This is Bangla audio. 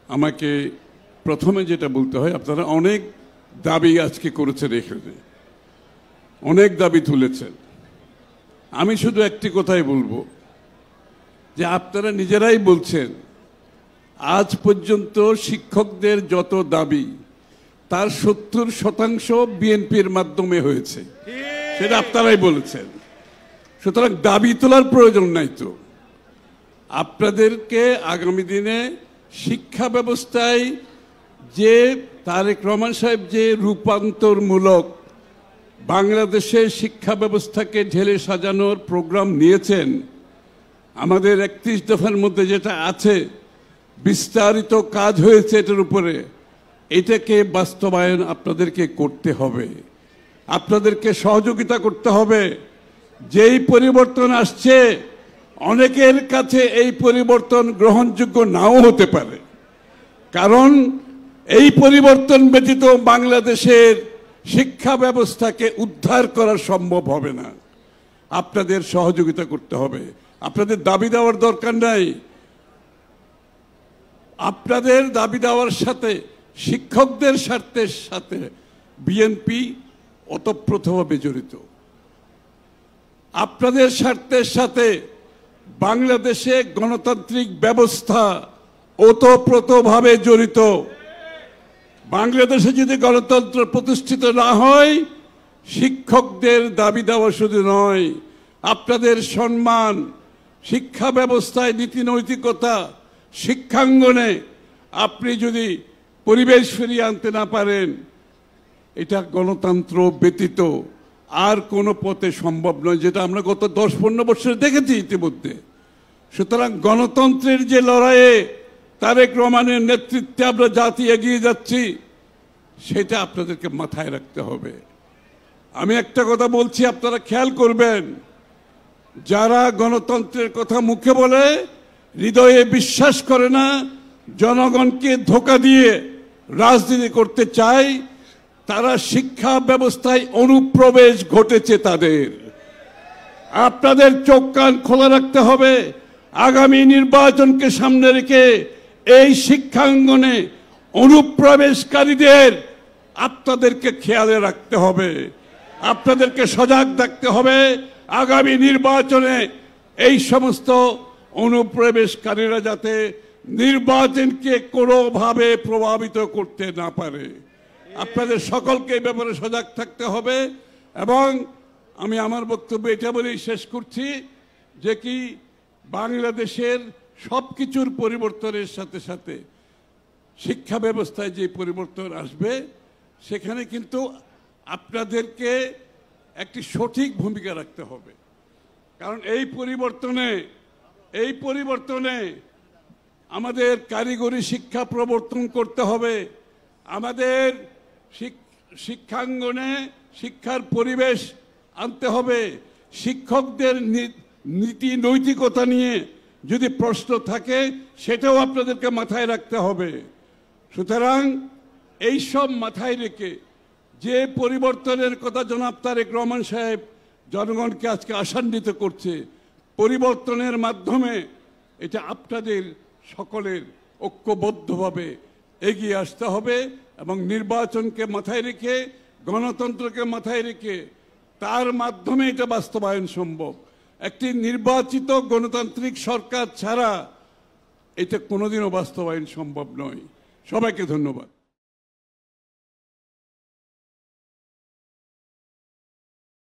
আমাকে প্রথমে যেটা বলতে হয়, আপনারা অনেক দাবি আজকে করেছেন, এখানে অনেক দাবি তুলেছেন। আমি শুধু একটি কথাই বলবো যে আপনারা নিজেরাই বলছেন আজ পর্যন্ত শিক্ষকদের যত দাবি তার 70% বিএনপির মাধ্যমে হয়েছে, সেটা আপনারাই বলেছেন। সুতরাং দাবি তোলার প্রয়োজন নাই। তো আপনাদেরকে আগামী দিনে শিক্ষা ব্যবস্থায় যে তারেক রহমান সাহেব যে রূপান্তরমূলক বাংলাদেশের শিক্ষা ব্যবস্থাকে ঢেলে সাজানোর প্রোগ্রাম নিয়েছেন, আমাদের 31 দফার মধ্যে যেটা আছে বিস্তারিত কাজ হয়েছে এটার উপরে, এটাকে বাস্তবায়ন আপনাদেরকে করতে হবে, আপনাদেরকে সহযোগিতা করতে হবে। যেই পরিবর্তন আসছে অনেকের কাছে এই পরিবর্তন গ্রহণযোগ্য নাও হতে পারে, কারণ এই পরিবর্তন ব্যতীত বাংলাদেশের শিক্ষা ব্যবস্থাকে উদ্ধার করা সম্ভব হবে না। আপনাদের সহযোগিতা করতে হবে। আপনাদের দাবি দেওয়ার দরকার নাই। আপনাদের দাবি দেওয়ার সাথে শিক্ষকদের স্বার্থের সাথে বিএনপি ওতপ্রোতভাবে জড়িত। আপনাদের স্বার্থের সাথে বাংলাদেশে গণতান্ত্রিক ব্যবস্থা ওতপ্রোতভাবে জড়িত। বাংলাদেশে যদি গণতন্ত্র প্রতিষ্ঠিত না হয়, শিক্ষকদের দাবি দেওয়া শুধু নয়, আপনাদের সম্মান, শিক্ষা ব্যবস্থায় নীতি নৈতিকতা, শিক্ষাঙ্গনে আপনি যদি পরিবেশ ফিরিয়ে আনতে না পারেন, এটা গণতন্ত্র ব্যতীত আর কোনো পথে সম্ভব নয়, যেটা আমরা গত 10-15 বছরে দেখেছি ইতিমধ্যে। সুতরাং গণতন্ত্রের যে লড়াইয়ে তারেক রহমানের নেতৃত্বে আমরা জাতি এগিয়ে যাচ্ছি, সেটা আপনাদেরকে মাথায় রাখতে হবে। আমি একটা কথা বলছি, আপনারা খেয়াল করবেন, যারা গণতন্ত্রের কথা মুখে বলে হৃদয়ে বিশ্বাস করে না, জনগণকে ধোঁকা দিয়ে রাজনীতি করতে চায়, তারা শিক্ষা ব্যবস্থায় অনুপ্রবেশ ঘটেছে তাদের। আপনাদের চোখ কান খোলা রাখতে হবে। আগামী নির্বাচনকে সামনে রেখে এই শিক্ষাঙ্গনে অনুপ্রবেশকারীদের আপনাদেরকে খেয়ালে রাখতে হবে, আপনাদেরকে সজাগ থাকতে হবে। আগামী নির্বাচনে এই সমস্ত অনুপ্রবেশকারীরা যাতে নির্বাচনকে কোনোভাবে প্রভাবিত করতে না পারে, আপনাদের সকলকে এই ব্যাপারে সজাগ থাকতে হবে। এবং আমি আমার বক্তব্য এটা বলেই শেষ করছি যে কি বাংলাদেশের সবকিছুর পরিবর্তনের সাথে সাথে শিক্ষা ব্যবস্থায় যে পরিবর্তন আসবে, সেখানে কিন্তু আপনাদেরকে একটি সঠিক ভূমিকা রাখতে হবে। কারণ এই পরিবর্তনে আমাদের কারিগরি শিক্ষা প্রবর্তন করতে হবে, আমাদের শিক্ষাঙ্গনে শিক্ষার পরিবেশ আনতে হবে। শিক্ষকদের নীতি নৈতিকতা নিয়ে যদি প্রশ্ন থাকে, সেটাও আপনাদেরকে মাথায় রাখতে হবে। সুতরাং এই সব মাথায় রেখে যে পরিবর্তনের কথা জনাব তারেক রহমান সাহেব জনগণকে আজকে আশান্বিত করছে, পরিবর্তনের মাধ্যমে এটা আপনাদের সকলের ঐক্যবদ্ধভাবে এগিয়ে আসতে হবে এবং নির্বাচনকে মাথায় রেখে, গণতন্ত্রকে মাথায় রেখে তার মাধ্যমে এটা বাস্তবায়ন সম্ভব। একটি নির্বাচিত গণতান্ত্রিক সরকার ছাড়া এটা কোনোদিনও বাস্তবায়ন সম্ভব নয়। সবাইকে ধন্যবাদ।